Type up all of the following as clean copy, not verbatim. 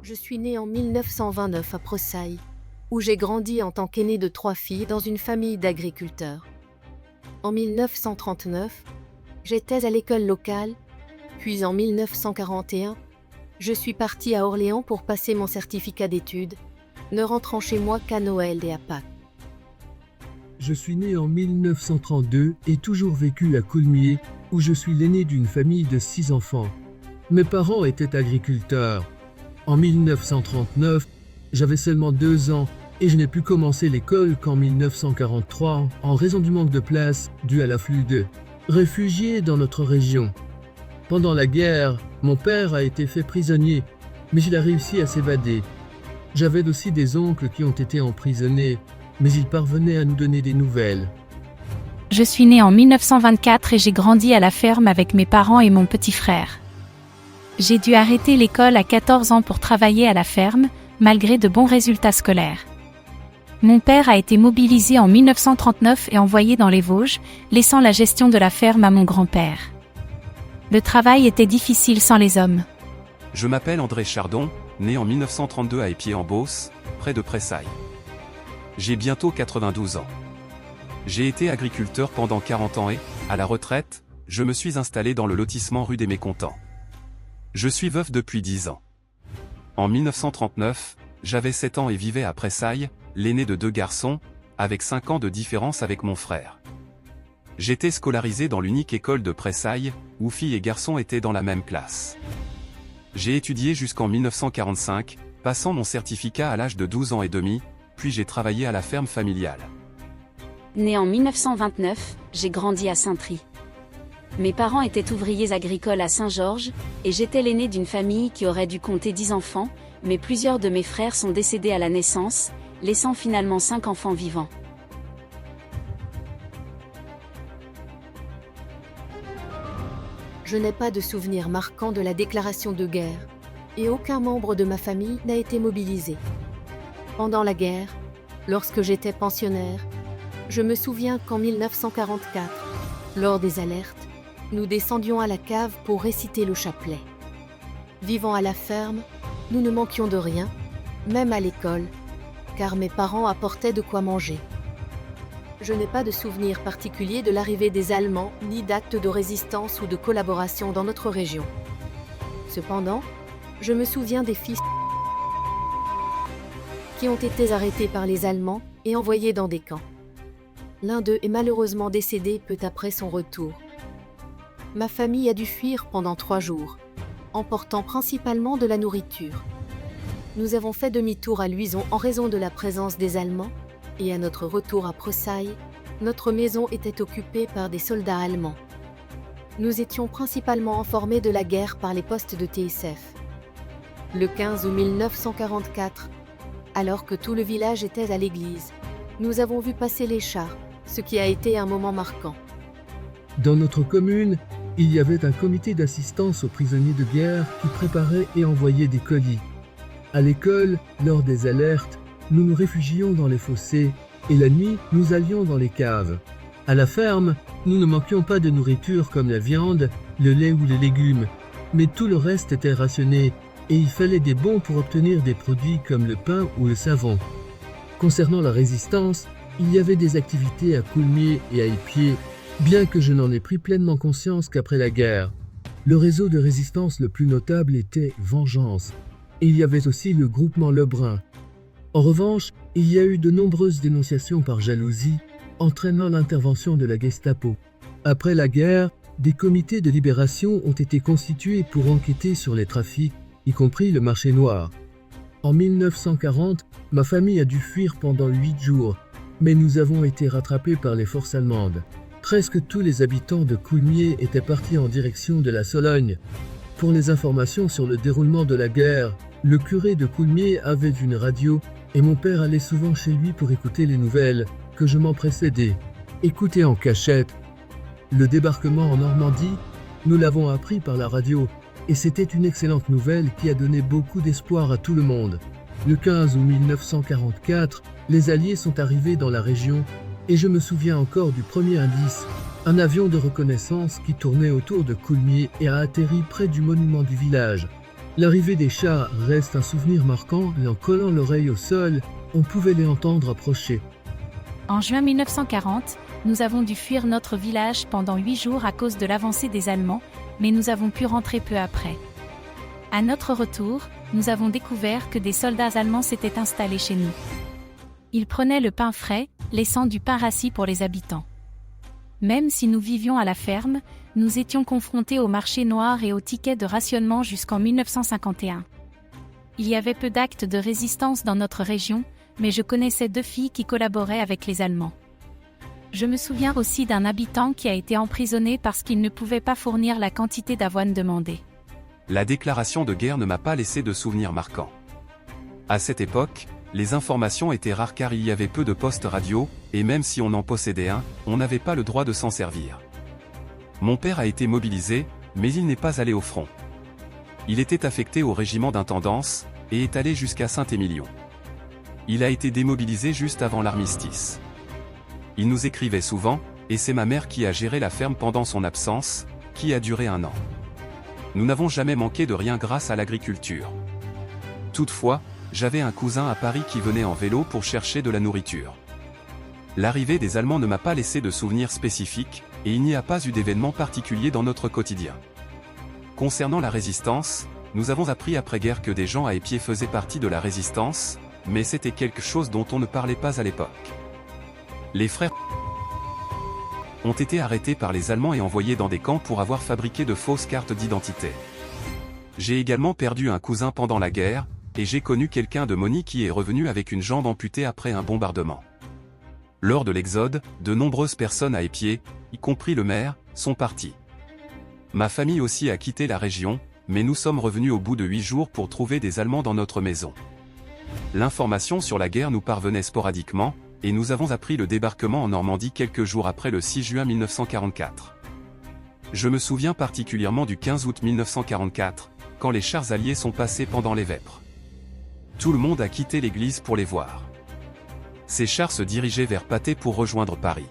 Je suis née en 1929 à Pressailles, où j'ai grandi en tant qu'aînée de 3 filles dans une famille d'agriculteurs. En 1939, j'étais à l'école locale, puis en 1941, je suis partie à Orléans pour passer mon certificat d'études, ne rentrant chez moi qu'à Noël et à Pâques. Je suis né en 1932 et toujours vécu à Coulmiers, où je suis l'aîné d'une famille de 6 enfants. Mes parents étaient agriculteurs. En 1939, j'avais seulement 2 ans et je n'ai pu commencer l'école qu'en 1943 en raison du manque de place dû à l'afflux de réfugiés dans notre région. Pendant la guerre, mon père a été fait prisonnier, mais il a réussi à s'évader. J'avais aussi des oncles qui ont été emprisonnés, mais ils parvenaient à nous donner des nouvelles. Je suis née en 1924 et j'ai grandi à la ferme avec mes parents et mon petit frère. J'ai dû arrêter l'école à 14 ans pour travailler à la ferme, malgré de bons résultats scolaires. Mon père a été mobilisé en 1939 et envoyé dans les Vosges, laissant la gestion de la ferme à mon grand-père. Le travail était difficile sans les hommes. Je m'appelle André Chardon, né en 1932 à Épied-en-Beauce, près de Pressailles. J'ai bientôt 92 ans. J'ai été agriculteur pendant 40 ans et, à la retraite, je me suis installé dans le lotissement rue des Mécontents. Je suis veuf depuis 10 ans. En 1939, j'avais 7 ans et vivais à Pressailles, l'aîné de 2 garçons, avec 5 ans de différence avec mon frère. J'étais scolarisé dans l'unique école de Pressailles, où filles et garçons étaient dans la même classe. J'ai étudié jusqu'en 1945, passant mon certificat à l'âge de 12 ans et demi, puis j'ai travaillé à la ferme familiale. Né en 1929, j'ai grandi à Saintry. Mes parents étaient ouvriers agricoles à Saint-Georges, et j'étais l'aîné d'une famille qui aurait dû compter 10 enfants, mais plusieurs de mes frères sont décédés à la naissance, laissant finalement 5 enfants vivants. Je n'ai pas de souvenir marquant de la déclaration de guerre, et aucun membre de ma famille n'a été mobilisé. Pendant la guerre, lorsque j'étais pensionnaire, je me souviens qu'en 1944, lors des alertes, nous descendions à la cave pour réciter le chapelet. Vivant à la ferme, nous ne manquions de rien, même à l'école, car mes parents apportaient de quoi manger. Je n'ai pas de souvenir particulier de l'arrivée des Allemands, ni d'actes de résistance ou de collaboration dans notre région. Cependant, je me souviens des fils qui ont été arrêtés par les Allemands et envoyés dans des camps. L'un d'eux est malheureusement décédé peu après son retour. Ma famille a dû fuir pendant 3 jours, emportant principalement de la nourriture. Nous avons fait demi-tour à Luizon en raison de la présence des Allemands, et à notre retour à Pressailles, notre maison était occupée par des soldats allemands. Nous étions principalement informés de la guerre par les postes de TSF. Le 15 août 1944, alors que tout le village était à l'église, nous avons vu passer les chars, ce qui a été un moment marquant. Dans notre commune, il y avait un comité d'assistance aux prisonniers de guerre qui préparait et envoyait des colis. À l'école, lors des alertes, nous nous réfugions dans les fossés et la nuit, nous allions dans les caves. À la ferme, nous ne manquions pas de nourriture comme la viande, le lait ou les légumes, mais tout le reste était rationné et il fallait des bons pour obtenir des produits comme le pain ou le savon. Concernant la résistance, il y avait des activités à Coulmiers et à Épied, bien que je n'en ai pris pleinement conscience qu'après la guerre. Le réseau de résistance le plus notable était Vengeance, et il y avait aussi le groupement Lebrun. En revanche, il y a eu de nombreuses dénonciations par jalousie, entraînant l'intervention de la Gestapo. Après la guerre, des comités de libération ont été constitués pour enquêter sur les trafics, y compris le marché noir. En 1940, ma famille a dû fuir pendant 8 jours, mais nous avons été rattrapés par les forces allemandes. Presque tous les habitants de Coulmiers étaient partis en direction de la Sologne. Pour les informations sur le déroulement de la guerre, le curé de Coulmiers avait une radio et mon père allait souvent chez lui pour écouter les nouvelles, que je m'empressais d'écouter en cachette. Le débarquement en Normandie, nous l'avons appris par la radio, et c'était une excellente nouvelle qui a donné beaucoup d'espoir à tout le monde. Le 15 août 1944, les Alliés sont arrivés dans la région, et je me souviens encore du premier indice, un avion de reconnaissance qui tournait autour de Coulmiers et a atterri près du monument du village. L'arrivée des chars reste un souvenir marquant et en collant l'oreille au sol, on pouvait les entendre approcher. En juin 1940, nous avons dû fuir notre village pendant 8 jours à cause de l'avancée des Allemands, mais nous avons pu rentrer peu après. À notre retour, nous avons découvert que des soldats allemands s'étaient installés chez nous. Ils prenaient le pain frais, laissant du pain rassis pour les habitants. Même si nous vivions à la ferme, nous étions confrontés au marché noir et aux tickets de rationnement jusqu'en 1951. Il y avait peu d'actes de résistance dans notre région, mais je connaissais 2 filles qui collaboraient avec les Allemands. Je me souviens aussi d'un habitant qui a été emprisonné parce qu'il ne pouvait pas fournir la quantité d'avoine demandée. La déclaration de guerre ne m'a pas laissé de souvenirs marquants. À cette époque, les informations étaient rares car il y avait peu de postes radio, et même si on en possédait un, on n'avait pas le droit de s'en servir. Mon père a été mobilisé, mais il n'est pas allé au front. Il était affecté au régiment d'intendance, et est allé jusqu'à Saint-Émilion. Il a été démobilisé juste avant l'armistice. Il nous écrivait souvent, et c'est ma mère qui a géré la ferme pendant son absence, qui a duré 1 an. Nous n'avons jamais manqué de rien grâce à l'agriculture. Toutefois, j'avais un cousin à Paris qui venait en vélo pour chercher de la nourriture. L'arrivée des Allemands ne m'a pas laissé de souvenirs spécifiques, et il n'y a pas eu d'événement particulier dans notre quotidien. Concernant la résistance, nous avons appris après-guerre que des gens à épied faisaient partie de la résistance, mais c'était quelque chose dont on ne parlait pas à l'époque. Les frères ont été arrêtés par les Allemands et envoyés dans des camps pour avoir fabriqué de fausses cartes d'identité. J'ai également perdu un cousin pendant la guerre, et j'ai connu quelqu'un de Moni qui est revenu avec une jambe amputée après un bombardement. Lors de l'exode, de nombreuses personnes à épied, y compris le maire, sont parties. Ma famille aussi a quitté la région, mais nous sommes revenus au bout de 8 jours pour trouver des Allemands dans notre maison. L'information sur la guerre nous parvenait sporadiquement, et nous avons appris le débarquement en Normandie quelques jours après le 6 juin 1944. Je me souviens particulièrement du 15 août 1944, quand les chars alliés sont passés pendant les Vêpres. Tout le monde a quitté l'église pour les voir. Ces chars se dirigeaient vers Patay pour rejoindre Paris.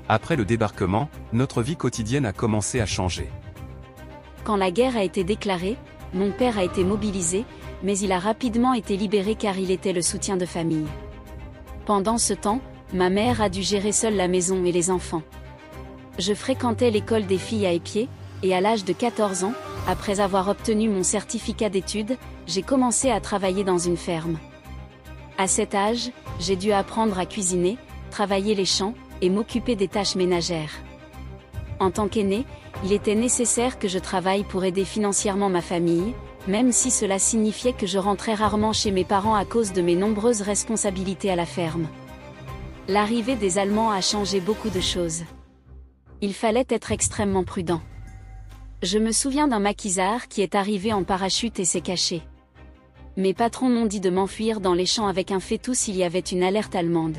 Après le débarquement, notre vie quotidienne a commencé à changer. Quand la guerre a été déclarée, mon père a été mobilisé, mais il a rapidement été libéré car il était le soutien de famille. Pendant ce temps, ma mère a dû gérer seule la maison et les enfants. Je fréquentais l'école des filles à épied, et à l'âge de 14 ans, après avoir obtenu mon certificat d'études, j'ai commencé à travailler dans une ferme. À cet âge, j'ai dû apprendre à cuisiner, travailler les champs, et m'occuper des tâches ménagères. En tant qu'aîné, il était nécessaire que je travaille pour aider financièrement ma famille, même si cela signifiait que je rentrais rarement chez mes parents à cause de mes nombreuses responsabilités à la ferme. L'arrivée des Allemands a changé beaucoup de choses. Il fallait être extrêmement prudent. Je me souviens d'un maquisard qui est arrivé en parachute et s'est caché. Mes patrons m'ont dit de m'enfuir dans les champs avec un fœtus s'il y avait une alerte allemande.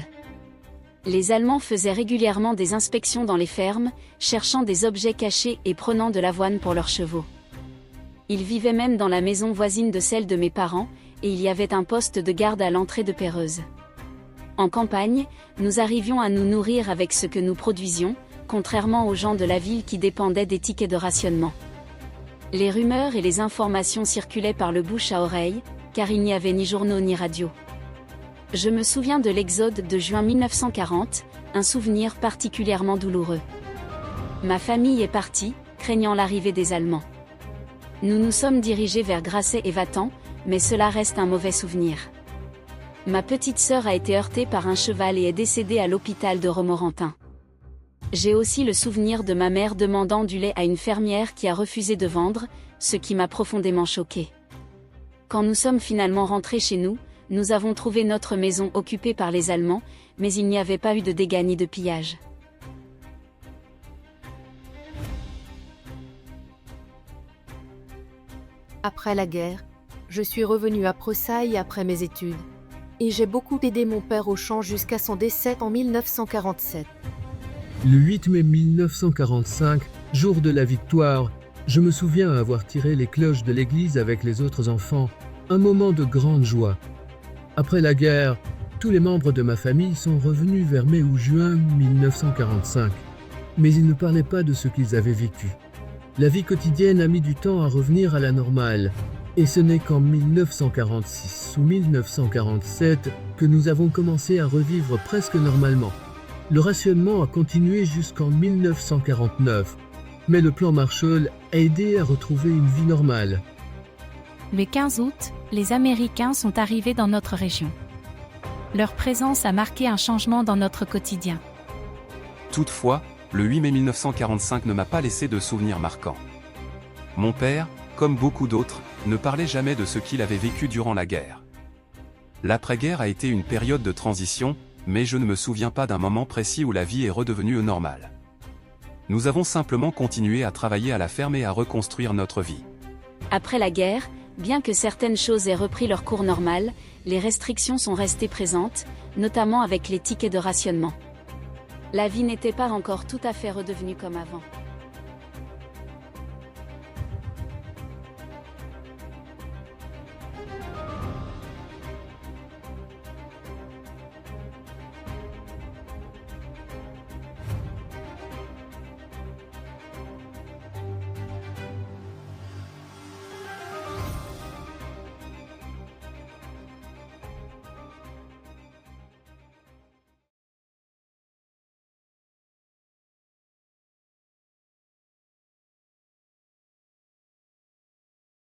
Les Allemands faisaient régulièrement des inspections dans les fermes, cherchant des objets cachés et prenant de l'avoine pour leurs chevaux. Ils vivaient même dans la maison voisine de celle de mes parents, et il y avait un poste de garde à l'entrée de Péreuse. En campagne, nous arrivions à nous nourrir avec ce que nous produisions, contrairement aux gens de la ville qui dépendaient des tickets de rationnement. Les rumeurs et les informations circulaient par le bouche à oreille, car il n'y avait ni journaux ni radio. Je me souviens de l'exode de juin 1940, un souvenir particulièrement douloureux. Ma famille est partie, craignant l'arrivée des Allemands. Nous nous sommes dirigés vers Grasset et Vatan, mais cela reste un mauvais souvenir. Ma petite sœur a été heurtée par un cheval et est décédée à l'hôpital de Romorantin. J'ai aussi le souvenir de ma mère demandant du lait à une fermière qui a refusé de vendre, ce qui m'a profondément choquée. Quand nous sommes finalement rentrés chez nous, nous avons trouvé notre maison occupée par les Allemands, mais il n'y avait pas eu de dégâts ni de pillage. Après la guerre, je suis revenue à Pressailles après mes études, et j'ai beaucoup aidé mon père au champ jusqu'à son décès en 1947. Le 8 mai 1945, jour de la victoire, je me souviens avoir tiré les cloches de l'église avec les autres enfants, un moment de grande joie. Après la guerre, tous les membres de ma famille sont revenus vers mai ou juin 1945, mais ils ne parlaient pas de ce qu'ils avaient vécu. La vie quotidienne a mis du temps à revenir à la normale. Et ce n'est qu'en 1946 ou 1947 que nous avons commencé à revivre presque normalement. Le rationnement a continué jusqu'en 1949, mais le plan Marshall a aidé à retrouver une vie normale. Le 15 août, les Américains sont arrivés dans notre région. Leur présence a marqué un changement dans notre quotidien. Toutefois, le 8 mai 1945 ne m'a pas laissé de souvenirs marquants. Mon père, comme beaucoup d'autres, ne parlait jamais de ce qu'il avait vécu durant la guerre. L'après-guerre a été une période de transition, mais je ne me souviens pas d'un moment précis où la vie est redevenue normale. Nous avons simplement continué à travailler à la ferme et à reconstruire notre vie. Après la guerre, bien que certaines choses aient repris leur cours normal, les restrictions sont restées présentes, notamment avec les tickets de rationnement. La vie n'était pas encore tout à fait redevenue comme avant.